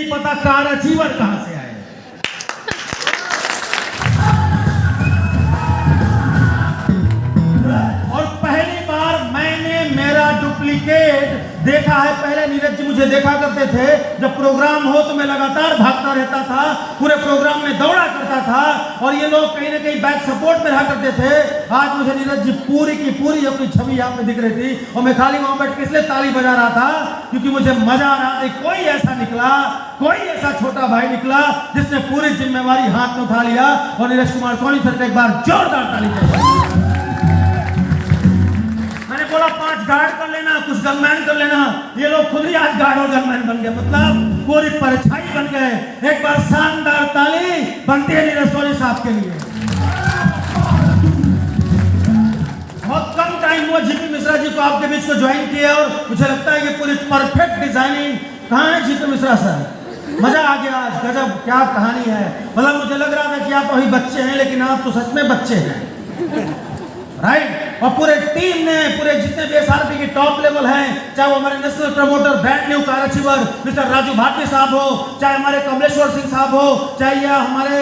नहीं पता car achiever कहां से आए। और पहली बार मैंने मेरा डुप्लीकेट देखा है। पहले नीरज जी मुझे देखा करते थे, जब प्रोग्राम हो तो मैं लगातार भागता रहता था, पूरे प्रोग्राम में दौड़ा करता था और ये लोग कहीं ना कहीं बैक सपोर्ट में रहा करते थे। आज मुझे नीरज जी पूरी की पूरी अपनी छवि यहाँ पे दिख रही थी और मैं खाली वहां बैठ के इसलिए ताली बजा रहा था क्योंकि मुझे मजा आ रहा था। कोई ऐसा निकला, कोई ऐसा छोटा भाई निकला जिसने पूरी जिम्मेवारी हाथ में उठा लिया। और नीरज कुमार सोनी सर का एक बार जोरदार ताली चाहिए। मैंने बोला 5 गार्ड कर लेना, कुछ गनमैन कर लेना, ये लोग खुद ही आज गार्ड और गनमैन बन गए, मतलब पूरी परछाई बन गए। एक बार शानदार ताली बनती है नीरज सोनी साहब के लिए। बहुत कम टाइम हुआ जीपी मिश्रा जी को आपके बीच को ज्वाइन किया और मुझे लगता है कि पूरी परफेक्ट डिजाइनिंग। कहाँ है जीपी मिश्रा सर? मजा आ गया आज, गजब क्या कहानी है। मतलब मुझे लग रहा था कि आप अभी बच्चे हैं, लेकिन आप तो सच में बच्चे हैं, राइट। और पूरे टीम ने, पूरे जितने भी एसआरपी के टॉप लेवल हैं, चाहे वो हमारे national promoter brand new car achiever mister Raju Bharati साहब हो, चाहे हमारे कमलेश्वर सिंह साहब हो, चाहे या हमारे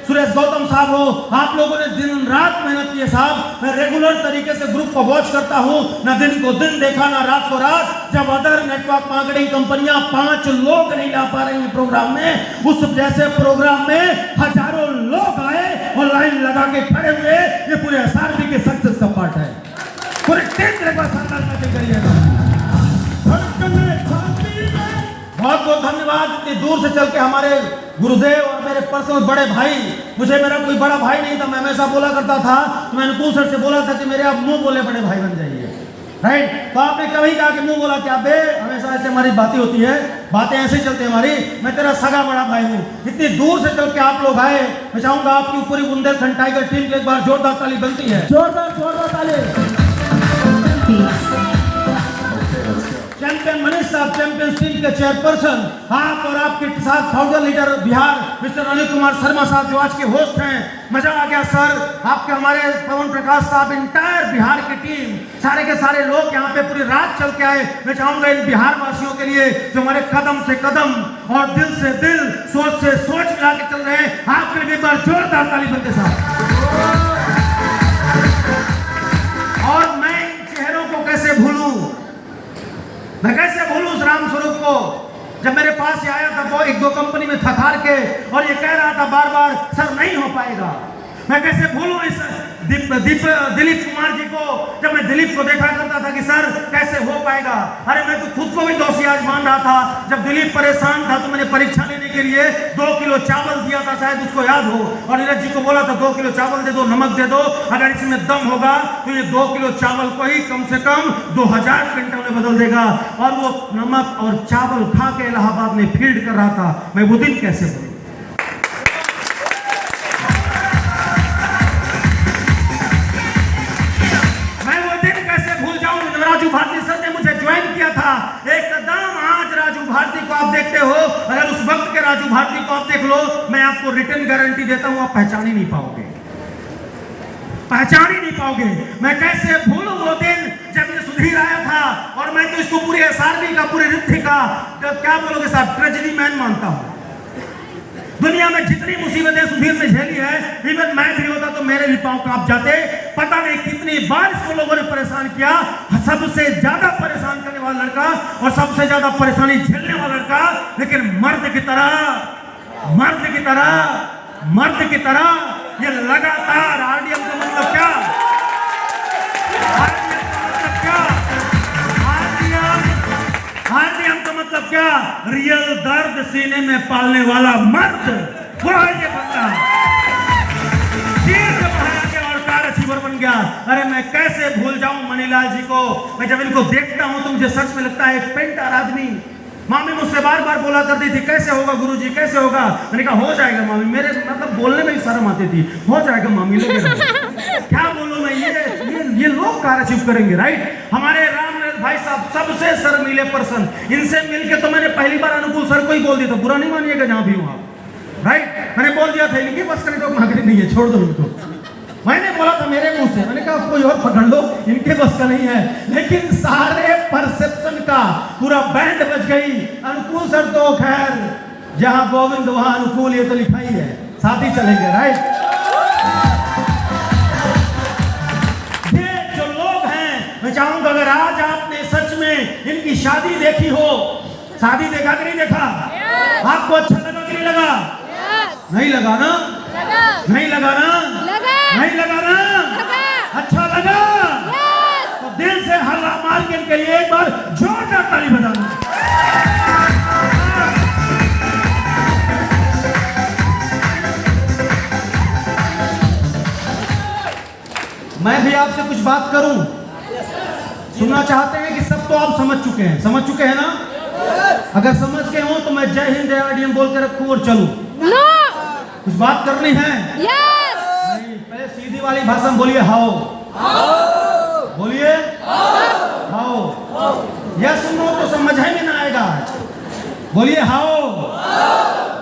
सुरेश गौतम साहब हो, आप लोगों ने दिन रात मेहनत की है साहब। मैं रेगुलर तरीके से ग्रुप को वॉच करता हूँ, ना दिन को दिन देखा ना रात को रात। जब अदर नेटवर्क मार्केटिंग कंपनियां 5 लोग नहीं ला पा रही हैं प्रोग्राम में, उस जैसे प्रोग्राम में हजारों लोग आए और लाइन लगा के खड़े हुए। ये पूरे एसआरपी के सक्सेस का पार्ट है। पूरे टीम एक बार शानदार बैटिंग करिएगा। बहुत बहुत धन्यवाद। इतनी दूर से चल के हमारे गुरुदेव और मेरे पर्सनल बड़े भाई, मुझे मेरा कोई बड़ा भाई नहीं था, मैं हमेशा बोला करता था, तो मैंने अनुकूल सर से बोला था कि मेरे आप मुंह बोले बड़े भाई बन जाइए, राइट। तो आपने कभी कहा कि मुंह बोला क्या बे, हमेशा ऐसे हमारी बातें होती है, बातें ऐसे चलती है हमारी। मैं तेरा सगा बड़ा भाई हूँ। इतनी दूर से चल के आप लोग आए, मैं चाहूंगा आपकी पूरी बुंदेलखंड टाइगर टीम के एक बार जोरदार ताली बनती है। जोरदार ताली। चैंपियन मनीष साहब, चैंपियन टीम के चेयरपर्सन, आप और आपके साथ founder leader Bihar mister Anil Kumar Sharma साहब जो आज के होस्ट हैं। मजा आ गया सर, आपके हमारे पवन प्रकाश साहब, इंटायर बिहार की टीम, सारे के सारे लोग यहाँ पे पूरी रात चल के आए। मैं चाहूंगा इन बिहार वासियों के लिए जो हमारे कदम से कदम और दिल से दिल, सोच से सोच मिला के चल रहे हैं, आपके लिए एक बार जोरदार ताली बनते साहब। और मैं इन चेहरों को कैसे भूलूं, मैं कैसे भूलूं उस राम स्वरूप को। जब मेरे पास आया था वो 1-2 कंपनी में थकार के और ये कह रहा था बार बार सर नहीं हो पाएगा। मैं कैसे भूलूं इस दिलीप कुमार जी को। जब मैं दिलीप को देखा करता था कि सर कैसे हो पाएगा, अरे मैं तो खुद को भी दोषी आज मान रहा था। जब दिलीप परेशान था तो मैंने परीक्षा लेने के लिए 2 किलो चावल दिया था, शायद उसको याद हो, और नीरज जी को बोला था 2 किलो चावल दे दो, नमक दे दो, अगर इसमें दम होगा तो ये 2 किलो चावल को ही कम से कम 2000 क्विंटल में बदल देगा। और वो नमक और चावल खा के इलाहाबाद में फील्ड कर रहा था। मैं वो दिन कैसे भूलूं। राजू भारती सर ने मुझे ज्वाइन किया था एकदम। आज राजू भारती को आप देखते हो, अगर उस वक्त के राजू भारती को आप देख लो, मैं आपको रिटर्न गारंटी देता हूं, आप पहचान ही नहीं पाओगे, पहचान ही नहीं पाओगे। मैं कैसे भूलूं वो दिन जब ये सुधीर आया था, और मैं तो इसको पूरी एसआरपी का, पूरे रिद्धि का, क्या बोलोगे साहब, ट्रेजेडी मैन मानता हूं। दुनिया में जितनी मुसीबतें सुधीर ने झेली है, इवन मैं भी होता तो मेरे भी पांव कांप जाते। पता नहीं कितनी बार इसको लोगों ने परेशान किया। सबसे ज्यादा परेशान करने वाला लड़का और सबसे ज्यादा परेशानी झेलने वाला लड़का, लेकिन मर्द की तरह ये लगातार आरडीएम का मतलब क्या, आरडीएम का मतलब क्या, रियल दर्द सीने में पालने वाला मर्द, वो है ये बंदा। और कार अचीवर बन गया। अरे मैं कैसे भूल जाऊं मनीलाल जी को। मैं जब इनको देखता हूं तो मुझे सच में लगता है एक पेंटर आदमी। मामी मुझसे बार बार बोला करती थी कैसे होगा गुरुजी, कैसे होगा। मैंने कहा हो जाएगा मामी। मेरे मतलब बोलने में भी शर्म आती थी, हो जाएगा मामी, क्या बोलूं मैं, ये लोग कार अचीव करेंगे, राइट। हमारे राम भाई साहब सबसे शर्मीले पर्सन, इनसे मिलके तो मैंने पहली बार अनुकूल सर को ही बोल दिया था, बुरा नहीं मानिएगा जहां भी हूं आप, राइट। मैंने बोल दिया था इनकी बस का नेटवर्क मार्केटिंग नहीं है, छोड़ दो इनको। मैंने बोला था मेरे मुंह से, मैंने कहा कोई और पकड़ लो, इनके बस का नहीं है। लेकिन सारे परसेप्शन का पूरा बैंड बज गई। अनुकूल सर तो खैर जहां गोविंद वहां अनुकूल, ये तो लिखा ही है, साथ ही चलेंगे, राइट। ये जो लोग हैं, मैं चाहूंगा अगर आज आपने सच में इनकी शादी देखी हो, शादी देखा कि नहीं देखा, आपको अच्छा लगा कि नहीं लगा? नहीं लगा ना? नहीं लगा ना? नहीं लगा ना? अच्छा लगा? तो दिल से हल्ला मार के इनके लिए एक बार जोरदार ताली बजाना। मैं भी आपसे कुछ बात करूं, सुनना चाहते हैं कि सब तो आप समझ चुके हैं, समझ चुके हैं ना? अगर समझ के हो तो मैं जय हिंद जय आरडीएम बोल के रखूं और चलूं? कुछ बात करनी है? नहीं, पहले सीधी वाली भाषा में बोलिए, हाओ। बोलिए हाओ। यस नो तो समझ में ना आएगा, बोलिए हाओ।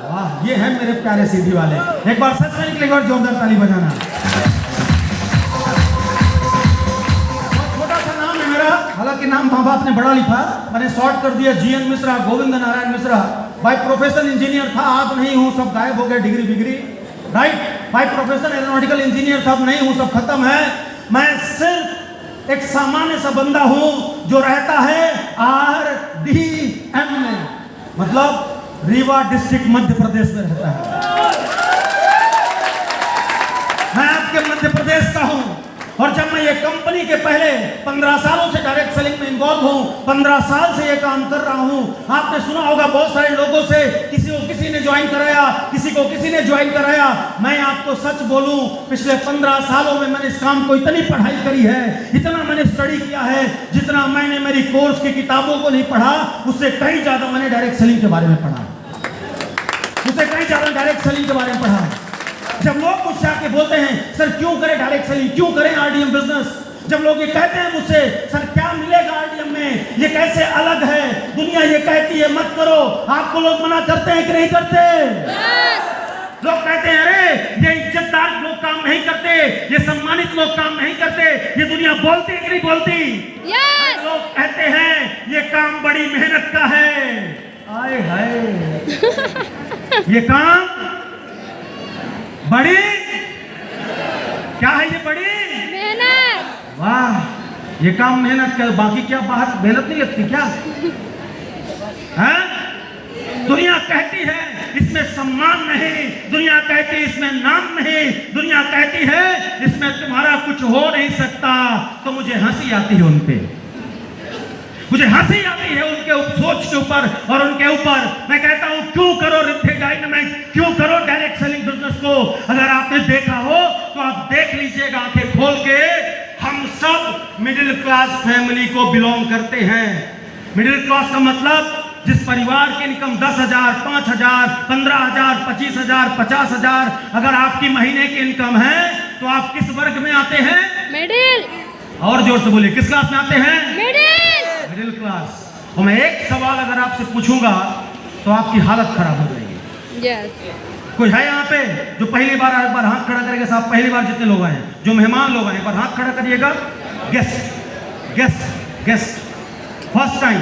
वाह, ये है मेरे प्यारे सीधी वाले। एक बार सच में एक बार जोरदार ताली बजाना। हालांकि नाम माँ बाप ने बड़ा लिखा, मैंने शॉर्ट कर दिया, G N Mishra, Govind Narayan Mishra. By profession engineer था, आज नहीं हूँ, सब गायब हो गए, डिग्री बिग्री, right. By profession aeronautical engineer था, अब नहीं हूँ, सब खत्म है। मैं सिर्फ एक सामान्य सा बंदा हूँ जो रहता है RDM में, मतलब रीवा डिस्ट्रिक्ट मध्य प्रदेश में रहता है। मैं आपके मध्य प्रदेश का हूँ, और जब मैं ये कंपनी के पहले 15 सालों से डायरेक्ट सेलिंग में इन्वॉल्व हूँ, 15 साल से ये काम कर रहा हूँ। आपने सुना होगा बहुत सारे लोगों से, किसी को किसी ने ज्वाइन कराया, किसी को किसी ने ज्वाइन कराया। मैं आपको सच बोलूं, पिछले 15 सालों में मैंने इस काम को इतनी पढ़ाई करी है, इतना मैंने स्टडी किया है, जितना मैंने मेरी कोर्स की किताबों को नहीं पढ़ा, उससे कहीं ज्यादा मैंने डायरेक्ट सेलिंग के बारे में पढ़ा, उससे कहीं ज्यादा डायरेक्ट सेलिंग के बारे में पढ़ा। जब लोग मुझसे आके बोलते हैं सर क्यों करें डायरेक्ट सेलिंग, क्यों करें आरडीएम बिजनेस, जब लोग ये कहते हैं मुझसे सर क्या मिलेगा आरडीएम में, ये कैसे अलग है, दुनिया ये कहती है मत करो, आपको लोग मना करते हैं कि नहीं करते? लोग कहते हैं अरे ये इज्जतदार लोग काम नहीं करते, ये सम्मानित लोग काम नहीं करते, ये दुनिया बोलती है कि नहीं बोलती? लोग कहते हैं ये काम बड़ी मेहनत का है। आए हाय, ये काम बड़ी क्या है, ये बड़ी मेहनत। वाह, ये काम मेहनत का, बाकी क्या बाहर मेहनत नहीं लगती क्या? है? दुनिया कहती है इसमें सम्मान नहीं, दुनिया कहती है इसमें नाम नहीं, दुनिया कहती है इसमें तुम्हारा कुछ हो नहीं सकता। तो मुझे हंसी आती है उन पे, मुझे हंसी आती है उनके सोच के ऊपर और उनके ऊपर। मैं कहता हूं क्यों करो रिथे डायनामिक, क्यों करो डायरेक्ट सेलिंग बिजनेस को? अगर आपने देखा हो तो आप देख लीजिएगा आंखें खोल के, हम सब मिडिल क्लास फैमिली को बिलोंग करते हैं। मिडिल क्लास का मतलब जिस परिवार की इनकम 10,000, 5,000, 15,000, 25,000, 50,000, अगर आपकी महीने की इनकम है तो आप किस वर्ग में आते हैं? मिडिल। और जोर से बोलिए, किस क्लास में आते हैं? Middle class. और मैं एक सवाल अगर आपसे पूछूंगा तो आपकी हालत खराब हो जाएगी। yes. कोई है यहाँ पे जो पहली बार एक बार हाथ खड़ा करेगा? साहब पहली बार जितने लोग आए हैं, जो मेहमान लोग आए, एक बार हाथ खड़ा करिएगा। Guest guest guest first time.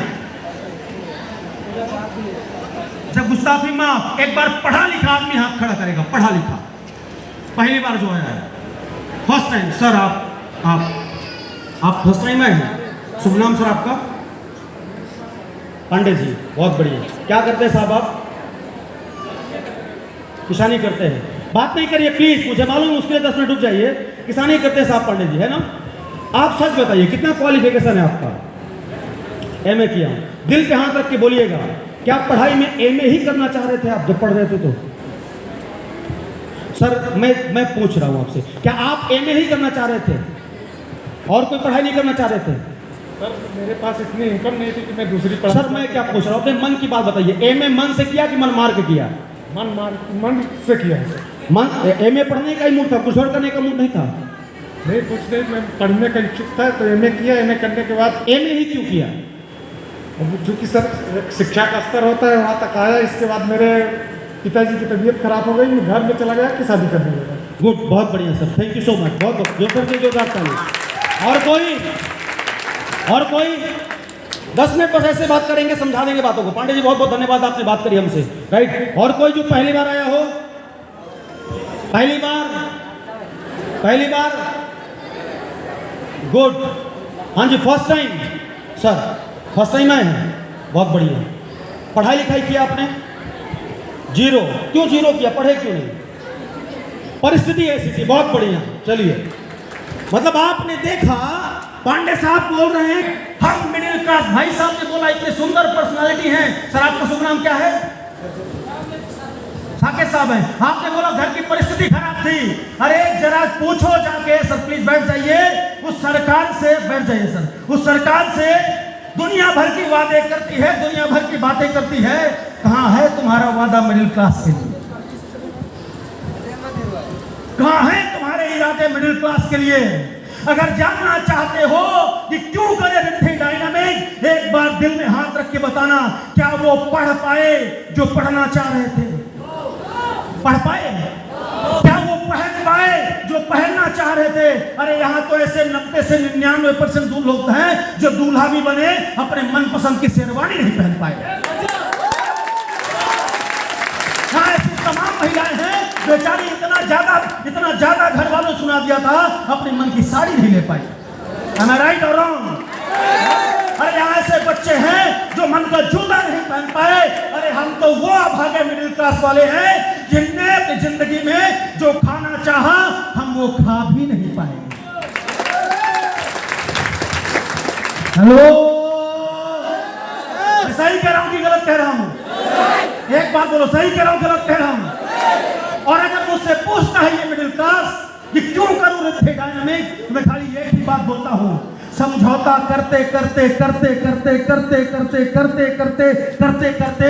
जब गुस्ताफी माफ, एक बार पढ़ा लिखा आदमी हाथ खड़ा करेगा, पढ़ा लिखा, पहली बार जो आया है, फर्स्ट टाइम। सर आप फर्स्ट टाइम आए हैं? शुभ नाम सर आपका? पांडे जी, बहुत बढ़िया। क्या करते हैं साहब आप? किसानी करते हैं। बात नहीं करिए प्लीज, मुझे मालूम उसके लिए 10 मिनट रुक जाइए। किसानी करते हैं साहब पांडे जी, है ना? आप सच बताइए कितना क्वालिफिकेशन है आपका? एमए किया। दिल पे हाथ रख के बोलिएगा, क्या पढ़ाई में एमए ही करना चाह रहे थे आप जब पढ़ रहे थे? तो सर मैं पूछ रहा हूं आपसे, क्या आप एमए ही करना चाह रहे थे और कोई पढ़ाई नहीं करना चाह रहे थे? सर मेरे पास इतनी इनकम नहीं थी कि मैं दूसरी पढ़ा। सर मैं क्या पूछ रहा हूँ, अपने मन की बात बताइए। एमए मन से किया कि मन मार के किया? मन से किया सर। मन एमए पढ़ने का ही मूड था, कुछ और करने का मूड नहीं था? नहीं, कुछ नहीं, मैं पढ़ने का इच्छुक था तो एमए किया। एमए करने के बाद एमए ही क्यों किया? चूँकि सर शिक्षा का स्तर होता है वहाँ तक आया। इसके बाद मेरे पिताजी की तबीयत खराब हो गई, मैं घर में चला गया कि शादी करने लगा। गुड, बहुत बढ़िया sir, thank you so much. बहुत जो करके जो बात चाहिए। और कोई 10 मिनट बस ऐसे बात करेंगे, समझा देंगे बातों को। पांडे जी बहुत बहुत धन्यवाद, आपने बात करी हमसे, राइट। और कोई जो पहली बार आया हो? पहली बार गुड। हाँ जी, first time sir, first time आए हैं, बहुत बढ़िया। पढ़ाई लिखाई किया आपने? जीरो। क्यों जीरो किया, पढ़े क्यों नहीं? परिस्थिति ऐसी थी, बहुत बढ़िया। चलिए, मतलब आपने देखा पांडे साहब बोल रहे हैं हम मिडिल क्लास। भाई साहब ने बोला इतने सुंदर पर्सनालिटी है। सर आपका शुभ नाम क्या है? साकेत साहब हैं। आपने बोला घर की परिस्थिति खराब थी। अरे जरा पूछो जाके, सर प्लीज बैठ जाइए, उस सरकार से, बैठ जाइए सर, उस सरकार से दुनिया भर की वादे करती है, दुनिया भर की बातें करती है, कहां है तुम्हारा वादा मिडिल क्लास के लिए? कहां है तुम्हारे इरादे मिडिल क्लास के लिए? अगर जानना चाहते हो कि क्यों करे रिद्धि डायनामिक, एक बार दिल में हाथ रख के बताना, क्या वो पढ़ पाए जो पढ़ना चाह रहे थे? पढ़ पाए? क्या वो पहन पाए जो पहनना चाह रहे थे? अरे यहाँ तो ऐसे 90 से 99% लोग हैं जो दूल्हा भी बने, अपने मनपसंद की शेरवानी नहीं पहन पाए। ऐसी तमाम महिलाएं हैं बेचारी इतना ज्यादा घर वालों ने सुना दिया था, अपने मन की साड़ी नहीं ले पाई। Am I right or wrong? अरे यहाँ ऐसे बच्चे हैं जो मन का जूता नहीं पहन पाए। अरे हम तो वो अभागे मिडिल क्लास वाले हैं जिनने अपनी जिंदगी में जो खाना चाहा हम वो खा भी नहीं पाए। हेलो, सही कह रहा हूं कि गलत कह रहा हूं? एक बात बोलो, सही कह रहा हूं गलत कह रहा हूं? और अगर मुझसे पूछता है ये मिडिल क्लास कि क्यों करूं रिद्धि डायनामिक, मैं खाली एक ही बात बोलता हूं, समझौता करते करते करते करते करते करते करते करते करते करते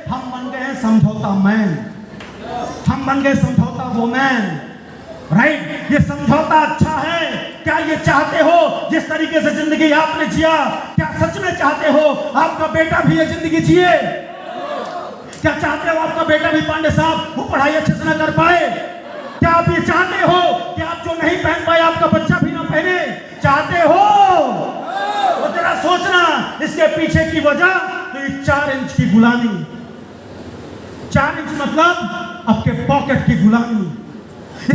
हम बन गए समझौता मैन, हम बन गए समझौता वुमेन, राइट। ये समझौता अच्छा है? क्या ये चाहते हो जिस तरीके से जिंदगी आपने जिया, क्या सच में चाहते हो आपका बेटा भी ये जिंदगी जिए? क्या चाहते हो आपका बेटा भी पांडे साहब वो पढ़ाई अच्छे से ना कर पाए? क्या आप ये चाहते हो कि आप जो नहीं पहन पाए आपका बच्चा भी ना पहने? चाहते हो? तो जरा सोचना इसके पीछे की वजह, तो ये 4 इंच की गुलामी, 4 इंच मतलब आपके पॉकेट की गुलामी।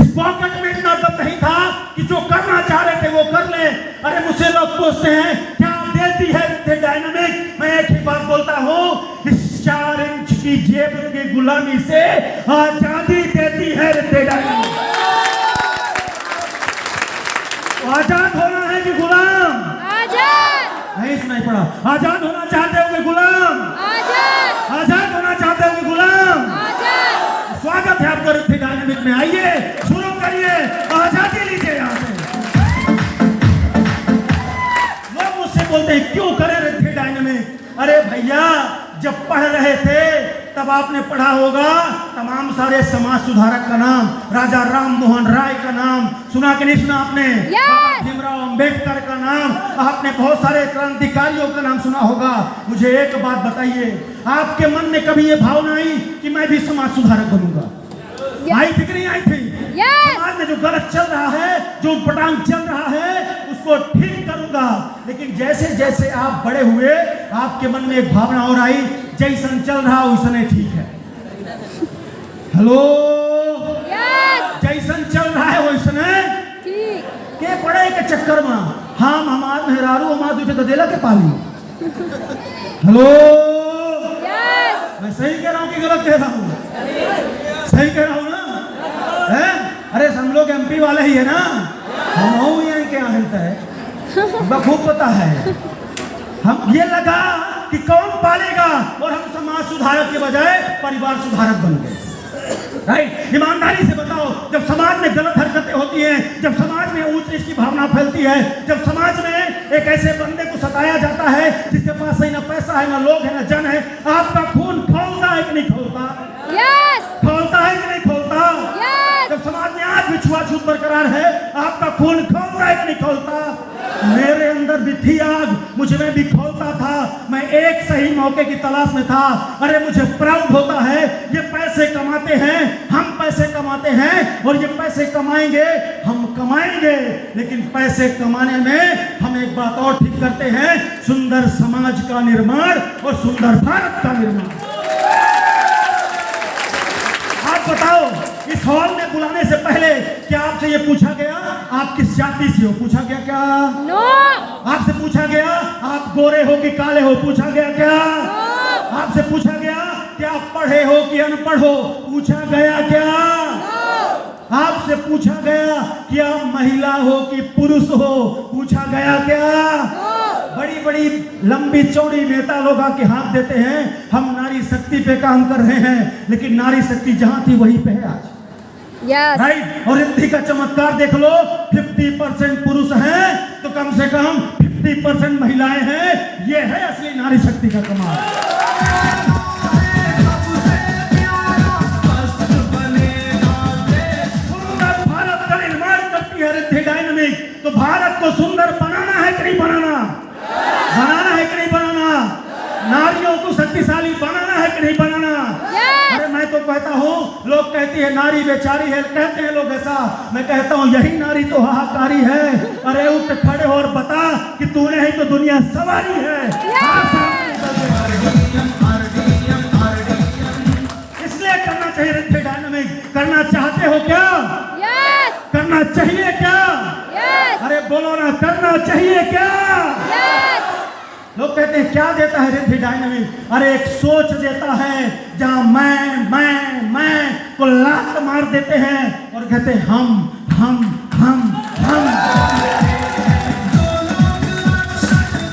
इस पॉकेट में इतना दम नहीं था कि जो करना चाह रहे थे वो कर ले। अरे मुझसे लोग पूछते हैं क्या देती है रिद्धि डायनामिक, मैं एक ही बात बोलता हूँ, इस 4 इंच की जेब की गुलामी से आजादी देती है रिद्धि डायनामिक। आजाद होना है कि गुलाम? आजाद। नहीं सुनाई पड़ा? आजाद होना चाहते हो कि गुलाम? आजाद। आजाद होना चाहते हो कि गुलाम? आजाद। स्वागत है आपका रिद्धि डायनामिक में, आइए शुरू करिए, आजादी लीजिए यहाँ से। लोग मुझसे बोलते हैं क्यों करें रिद्धि डायनामिक? अरे भैया जब पढ़ रहे थे तब आपने पढ़ा होगा तमाम सारे समाज सुधारक का नाम, राजा राम मोहन राय का नाम सुना कि नहीं सुना आपने? भीमराव अंबेडकर का नाम, आपने बहुत सारे क्रांतिकारियों का नाम सुना होगा। मुझे एक बात बताइए, आपके मन में कभी ये भावना आई कि मैं भी समाज सुधारक बनूंगा? आई थी कि नहीं आई थी? समाज में जो गलत चल रहा है, जो पटांग चल रहा है, उसको ठीक करूंगा। लेकिन जैसे जैसे आप बड़े हुए आपके मन में एक भावना और आई, जैसन चल रहा वैसने ठीक है। हेलो, जैसन चल रहा है वैसने के पड़े के चक्कर में हम हमार मेहरारू हमार दूसरे गदेला के पाली। हेलो, मैं सही कह रहा हूँ कि गलत कह रहा हूँ? सही कह रहा हूँ ना? है? अरे हम लोग MP वाले ही है ना, हम यहाँ के आहता है, खूब पता है। हम ये लगा कि कौन पालेगा और हम समाज सुधारक के बजाय परिवार सुधारक बन गए, राइट। ईमानदारी से बताओ, जब समाज में गलत हरकतें होती हैं, जब समाज में ऊंच नीच की भावना फैलती है, जब समाज में एक ऐसे बंदे को सताया जाता है जिसके पास सही ना पैसा है, ना लोग है, ना जन है, आपका खून खौलता है कि नहीं खौलता? खौलता है कि नहीं खौलता? जब समाज में आज भी छुआछूत बरकरार है, आपका खून खौलता है कि नहीं खौलता? मेरे अंदर भी थी आग, मुझ में भी खौलता था, मैं एक सही मौके की तलाश में था। अरे मुझे प्राउड होता है, ये पैसे कमाते हैं, हम पैसे कमाते हैं, और ये पैसे कमाएंगे, हम कमाएंगे, लेकिन पैसे कमाने में हम एक बात और ठीक करते हैं, सुंदर समाज का निर्माण और सुंदर भारत का निर्माण। आप बताओ, इस हॉल में बुलाने से पहले क्या आपसे ये पूछा गया आप किस जाति से हो? पूछा गया क्या? नो। आपसे पूछा गया आप गोरे हो कि काले हो? पूछा गया क्या? आपसे पूछा गया कि आप पढ़े हो कि अनपढ़ हो? पूछा गया क्या? आपसे पूछा गया कि आप महिला हो कि पुरुष हो? पूछा गया क्या? बड़ी बड़ी लंबी चौड़ी नेता लोग आके हाथ देते हैं, हम नारी शक्ति पे काम कर रहे हैं, लेकिन नारी शक्ति जहां थी वहीं पे है आज। यस। राइट। और रिद्धि का चमत्कार देख लो, 50% पुरुष हैं तो कम से कम 50% महिलाएं हैं। ये है असली नारी शक्ति का कमाल। सुंदर भारत का निर्माण करती है रिद्धि डायनामिक। तो भारत को सुंदर बनाना है कि नहीं बनाना? बनाना है कि नहीं बनाना? नारियों को शक्तिशाली बनाना है कि नहीं बनाना? अरे मैं तो कहता हूँ, लोग कहती है नारी बेचारी है, कहते हैं लोग ऐसा, मैं कहता हूँ यही नारी तो हाहाकारी है। अरे उठ खड़े हो और बता कि तूने ही तो दुनिया सवारी है। इसलिए करना चाहिए रिद्धि डायनामिक। करना चाहते हो क्या? यस। करना चाहिए क्या? यस। अरे बोलो ना, करना चाहिए क्या? यस। लोग कहते हैं क्या देता है रिद्धि डायनामिक? अरे एक सोच देता है जहां मैं को लात मार देते हैं और कहते हैं हम।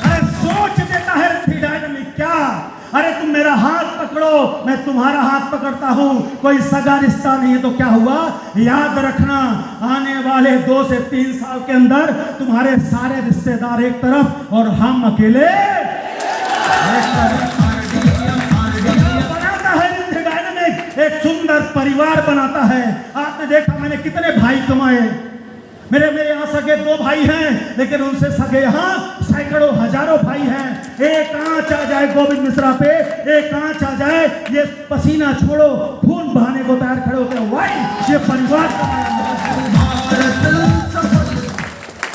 अरे सोच देता है रिद्धि डायनामिक। क्या? अरे तुम मेरा हाथ पकड़ो, मैं तुम्हारा हाथ पकड़ता हूं, कोई सगा रिश्ता नहीं है तो क्या हुआ? याद रखना, आने वाले 2 से 3 साल के अंदर तुम्हारे सारे रिश्तेदार एक तरफ और हम अकेले एक तरफ। बनाता है रिद्धि डायनामिक, एक सुंदर परिवार बनाता है। आपने देखा मैंने कितने भाई कमाए। मेरे यहाँ सगे 2 भाई हैं, लेकिन उनसे सगे यहाँ सैकड़ों हजारों भाई हैं। एक आंच आ जाए गोविंद मिश्रा पे, एक आंच आ जाए, ये पसीना छोड़ो, खून बहाने को तैयार खड़े होते हैं। वाई ये परिवार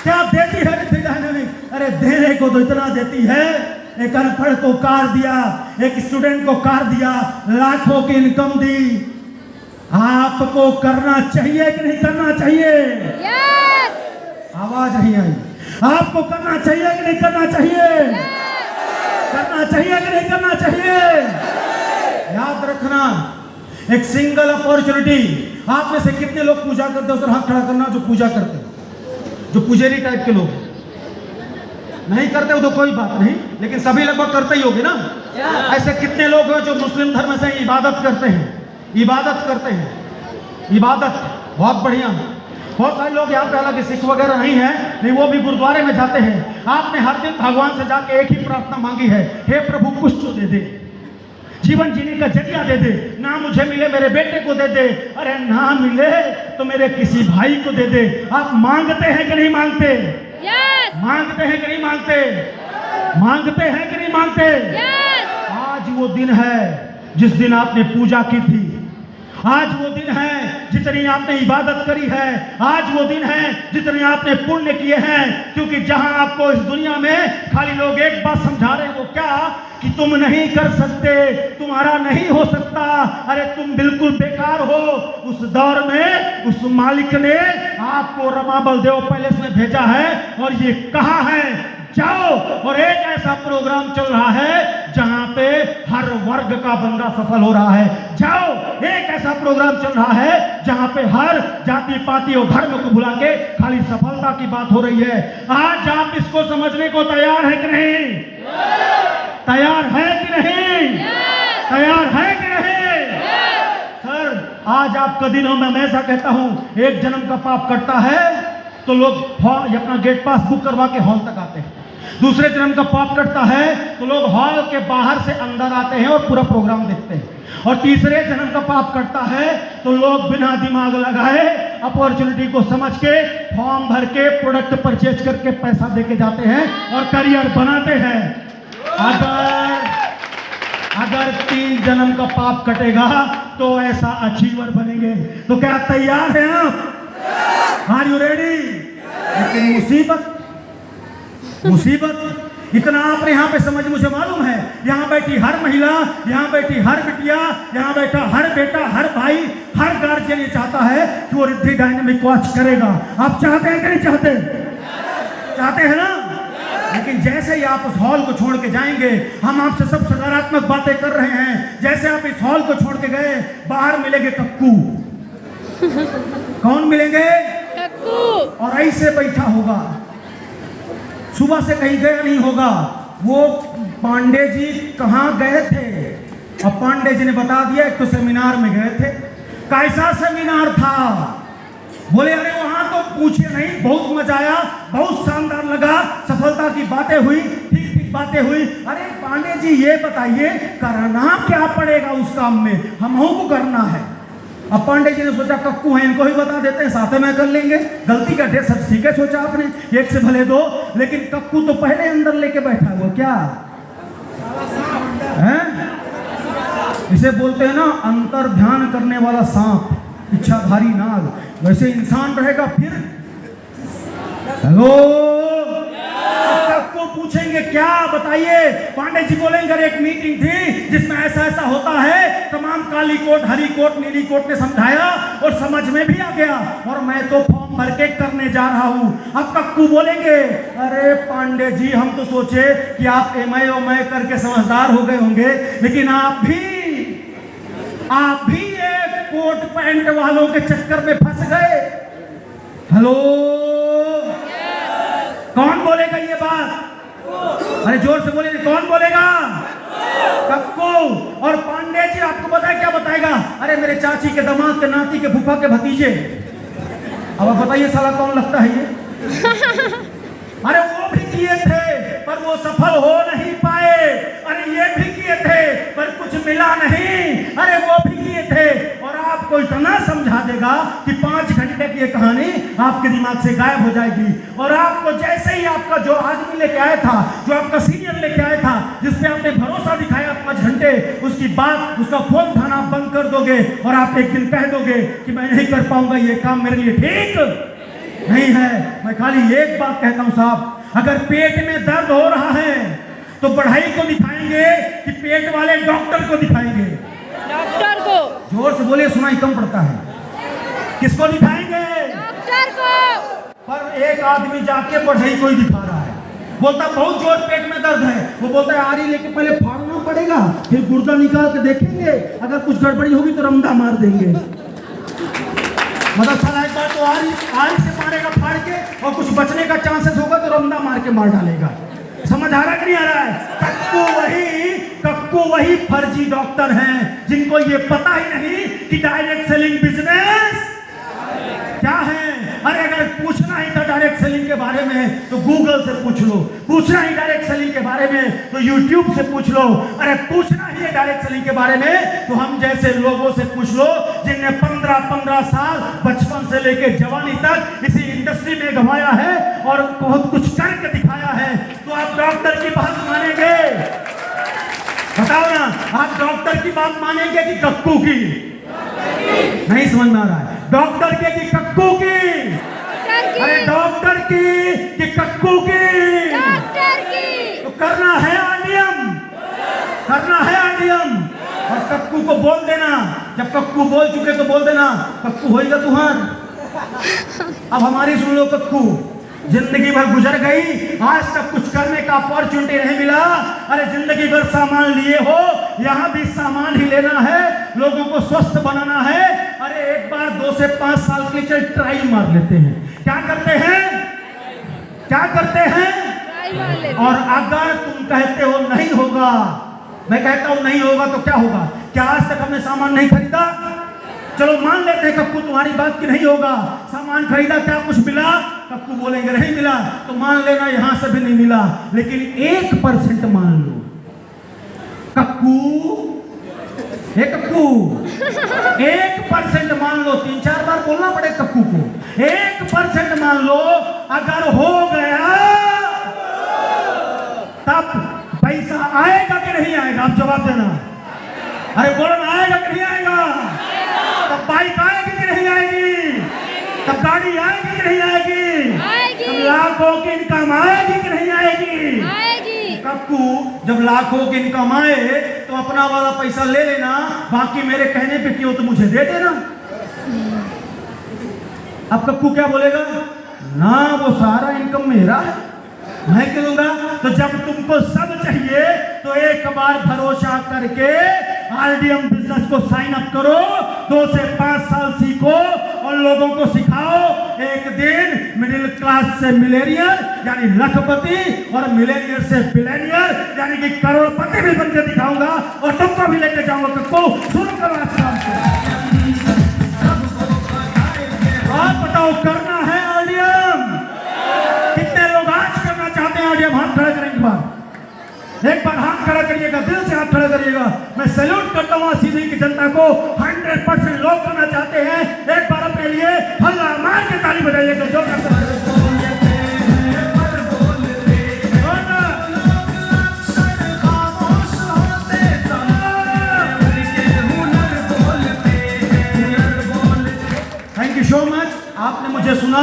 क्या देती है रिद्धि डायनामिक? अरे देने को तो इतना देती है, एक अनपढ़ को कार दिया, एक स्टूडेंट को कार दिया, लाखों की इनकम दी। आपको करना चाहिए कि नहीं करना चाहिए? यस। आवाज नहीं आई। आपको करना चाहिए कि नहीं करना चाहिए? करना चाहिए कि नहीं करना चाहिए? याद रखना, एक सिंगल अपॉर्चुनिटी। आप में से कितने लोग पूजा करते हो? सर हाथ खड़ा करना जो पूजा करते हो, जो पुजारी टाइप के लोग। नहीं करते हो तो कोई बात नहीं, लेकिन सभी लगभग करते ही होगे ना। ऐसे कितने लोग हैं जो मुस्लिम धर्म से इबादत करते हैं? इबादत करते हैं, इबादत बहुत बढ़िया। बहुत सारे लोग यहाँ पे, हालांकि सिख वगैरह नहीं है, नहीं वो भी गुरुद्वारे में जाते हैं। आपने हर दिन भगवान से जाके एक ही प्रार्थना मांगी है, हे प्रभु कुछ तो दे दे, जीवन जीने का जरिया दे दे। ना मुझे मिले मेरे बेटे को दे दे, अरे ना मिले तो मेरे किसी भाई को दे दे। आप मांगते हैं कि नहीं मांगते? यस। मांगते हैं कि नहीं मांगते? मांगते हैं कि नहीं मांगते? यस। आज वो दिन है जिस दिन आपने पूजा की थी। आज वो दिन है जितनी आपने इबादत करी है। आज वो दिन है जितने आपने पुण्य किए हैं। क्योंकि जहां आपको इस दुनिया में खाली लोग एक बात समझा रहे हैं, वो क्या? कि तुम नहीं कर सकते, तुम्हारा नहीं हो सकता, अरे तुम बिल्कुल बेकार हो। उस दौर में उस मालिक ने आपको रमा बलदेव पैलेस में भेजा है और ये कहा है जाओ, और एक ऐसा प्रोग्राम चल रहा है जहां पे हर वर्ग का बंदा सफल हो रहा है। जाओ, एक ऐसा प्रोग्राम चल रहा है जहां पे हर जाति पाति और धर्म को भुला के खाली सफलता की बात हो रही है। आज आप इसको समझने को तैयार है कि नहीं? तैयार है कि नहीं? तैयार है कि नहीं? सर आज आपका दिन हो। मैं हमेशा कहता हूं, एक जन्म का पाप कटता है तो लोग अपना गेट पास बुक करवा के हॉल तक आते हैं। दूसरे जन्म का पाप कटता है तो लोग हॉल के बाहर से अंदर आते हैं और पूरा प्रोग्राम देखते हैं। और तीसरे जन्म का पाप कटता है तो लोग बिना दिमाग लगाए अपॉर्चुनिटी को समझ के फॉर्म भर के प्रोडक्ट परचेज करके पैसा दे के जाते हैं और करियर बनाते हैं। अगर 3 जन्म का पाप कटेगा तो ऐसा अचीवर बनेंगे। तो क्या तैयार हैं आप? Are you ready? लेकिन मुसीबत इतना आपने यहाँ पे समझ, मुझे मालूम है यहाँ बैठी हर महिला, यहाँ बैठी हर बिटिया, यहाँ बैठा हर बेटा, हर भाई, हर गार्जियन ये चाहता है कि वो रिद्धि डायनेमिक वॉच करेगा। आप चाहते हैं कि नहीं चाहते? चाहते हैं ना? लेकिन जैसे ही आप उस हॉल को छोड़ के जाएंगे, हम आपसे सब सकारात्मक बातें कर रहे हैं, जैसे आप इस हॉल को छोड़ के गए, बाहर मिलेंगे कक्कू। कौन मिलेंगे? कक्कू। और ऐसे बैठा होगा, सुबह से कहीं गया नहीं होगा। वो पांडे जी कहाँ गए थे? और पांडे जी ने बता दिया, एक तो सेमिनार में गए थे। कैसा सेमिनार था? बोले अरे वहां तो पूछे नहीं, बहुत मजा आया, बहुत शानदार लगा, सफलता की बातें हुई, ठीक ठीक बातें हुई। अरे पांडे जी ये बताइए करना क्या पड़ेगा उस काम में? हमको को करना है। अब पांडे जी ने सोचा कक्कू है, इनको ही बता देते हैं, साथ में कर लेंगे। गलती का ढेर सब ठीक है सोचा आपने, एक से भले दो। लेकिन कक्कू तो पहले अंदर लेके बैठा हुआ, क्या है? इसे बोलते हैं ना अंतर ध्यान करने वाला सांप, इच्छाधारी नाग। वैसे इंसान रहेगा फिर। हेलो, कक्कू पूछेंगे क्या बताइए? पांडे जी बोलेंगे एक मीटिंग थी जिसमें ऐसा ऐसा होता है, तमाम काली कोट, हरी कोट, नीली कोट ने समझाया और समझ में भी आ गया, और मैं तो फॉर्म भर के करने जा रहा हूं। अब कक्कू बोलेंगे अरे पांडे जी हम तो सोचे कि आप एमए ओमए करके समझदार हो गए होंगे, लेकिन आप भी एक कोट पैंट वालों के चक्कर में फंस गए। हेलो, कौन बोलेगा ये बात? अरे जोर से बोलिए, कौन बोलेगा? कक्कू। और पांडे जी आपको पता है क्या बताएगा? अरे मेरे चाची के दामाद के नाती के फूफा के भतीजे। अब आप बताइए साला कौन लगता है ये? अरे वो भी किए थे पर वो सफल हो नहीं पाए। अरे ये भी किए थे पर कुछ मिला नहीं। अरे वो भी किए थे। और आपको इतना समझा देगा कि 5 घंटे की ये कहानी आपके दिमाग से गायब हो जाएगी। और आपको जैसे ही आपका जो आदमी लेके आया था, जो आपका सीनियर लेके आया था, जिसपे आपने भरोसा दिखाया 5 घंटे, उसकी बात, उसका फोन उठाना बंद कर दोगे और आप एक दिन कह दोगे कि मैं नहीं कर पाऊंगा, ये काम मेरे लिए ठीक नहीं है। मैं खाली एक बात कहता हूं साहब, अगर पेट में दर्द हो रहा है तो बढ़ाई को दिखाएंगे कि पेट वाले डॉक्टर को दिखाएंगे? डॉक्टर को। जोर से बोलिए, सुनाई कम पड़ता है। किसको दिखाएंगे? डॉक्टर को। पर एक आदमी जाके बढ़ाई को ही दिखा रहा है, बोलता बहुत जोर पेट में दर्द है। वो बोलता है आरी लेके पहले फाड़ना पड़ेगा, फिर गुर्दा निकाल के देखेंगे, अगर कुछ गड़बड़ी होगी तो रमदा मार देंगे। मतलब साला एक बार तो आरी से मारेगा फाड़ के, और कुछ बचने का चांसेस होगा तो रमदा मार के मार डालेगा। समझ आ रहा है कि नहीं आ रहा है? कक्कू वही फर्जी डॉक्टर हैं जिनको ये पता ही नहीं कि डायरेक्ट सेलिंग बिजनेस क्या है। अरे अगर पूछना ही था डायरेक्ट सेलिंग के बारे में तो गूगल से पूछ लो, पूछना ही डायरेक्ट सेलिंग के बारे में तो यूट्यूब से पूछ लो, अरे पूछना ही है डायरेक्ट सेलिंग के बारे में तो हम जैसे लोगों से पूछ लो जिनने 15-15 साल बचपन से लेकर जवानी तक इसी इंडस्ट्री में गंवाया है और बहुत कुछ करके दिखाया है। तो आप डॉक्टर की बात मानेंगे? बताओ ना, आप डॉक्टर की बात मानेंगे कि कक्कू की? नहीं समझ में आ रहा है। डॉक्टर के कि कक्कू की? अरे डॉक्टर की कि कक्कू की? डॉक्टर की। तो करना है आंडियम, करना है आंडियम। और कक्कू को बोल देना, जब कक्कू बोल चुके तो बोल देना कक्कू होएगा तुहार। अब हमारी सुन लो, कक्कू जिंदगी भर गुजर गई, आज तक कुछ करने का अपॉर्चुनिटी नहीं मिला। अरे जिंदगी भर सामान लिए हो, यहाँ भी सामान ही लेना है, लोगों को स्वस्थ बनाना है। अरे एक बार 2 से 5 साल के लिए ट्राई मार लेते हैं। क्या करते हैं? क्या करते हैं? और अगर तुम कहते हो नहीं होगा, मैं कहता हूं नहीं होगा तो क्या होगा? क्या आज तक हमने सामान नहीं खरीदा? चलो मान लेते हैं कक्कू तुम्हारी बात की नहीं होगा, सामान खरीदा, क्या कुछ मिला? कक्कू बोलेंगे नहीं मिला, तो मान लेना यहां से भी नहीं मिला। लेकिन 1% मान लो, कक्कू 1% मान लो, 3-4 बार बोलना पड़े कक्कू को। 1% मान लो, अगर हो गया तब पैसा आएगा कि नहीं आएगा? आप जवाब देना। अरे बोलन आएगा कि नहीं आएगा? तब बाइक आएगी कि नहीं आएगी? तब गाड़ी आएगी कि नहीं आएगी? तब लाखों की इनकम आएगी कि नहीं आएगी? आएगी। कक्कू जब लाखों की इनकम आए तो अपना वाला पैसा ले लेना, बाकी मेरे कहने पे क्यों तो मुझे दे देना। अब कक्कू क्या बोलेगा? ना वो सारा इनकम मेरा है, मैं क्यों दूंगा? तो जब तुमको सब चाहिए तो एक बार भरोसा करके आरडीएम बिजनेस को साइन अप करो, 2 से 5 साल सीखो और लोगों को सिखाओ। एक दिन मिडिल क्लास से मिलेनियर यानी लखपति और मिलेनियर से बिलेनियर यानी कि करोड़पति भी बनकर दिखाऊंगा और तुमको भी लेके जाऊंगा। कक्कू शुरू करो आज काम को। आप बताओ करना है आरडीएम? कितने लोग आज करना चाहते हैं आरडीएम? हाथ खड़ा करेंगे एक बार हाथ खड़ा करिएगा, दिल से हाथ खड़ा करिएगा। मैं सैल्यूट करता हूँ सीधी की जनता को। 100% लोग करना चाहते हैं। एक बार अपने लिए हल्ला मार के ताली बजाइएगा जो करते हैं। Thank you so much. आपने मुझे सुना,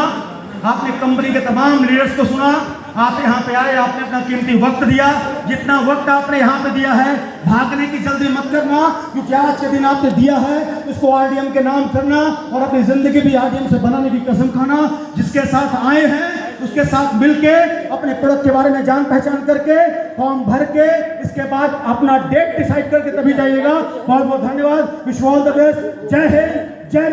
आपने कंपनी के तमाम लीडर्स को सुना, आप यहाँ पे आए, आपने अपना कीमती वक्त दिया। जितना वक्त आपने यहाँ पे दिया है, भागने की जल्दी मत करना, क्योंकि आज के दिन आपने दिया है उसको आरडीएम के नाम करना और अपनी जिंदगी भी आरडीएम से बनाने की कसम खाना। जिसके साथ आए हैं उसके साथ मिलके अपने प्रोडक्ट के बारे में जान पहचान करके फॉर्म भर के इसके बाद अपना डेट डिसाइड करके तभी जाइएगा। बहुत बहुत धन्यवाद। Wish you all the best. जय हिंद, जय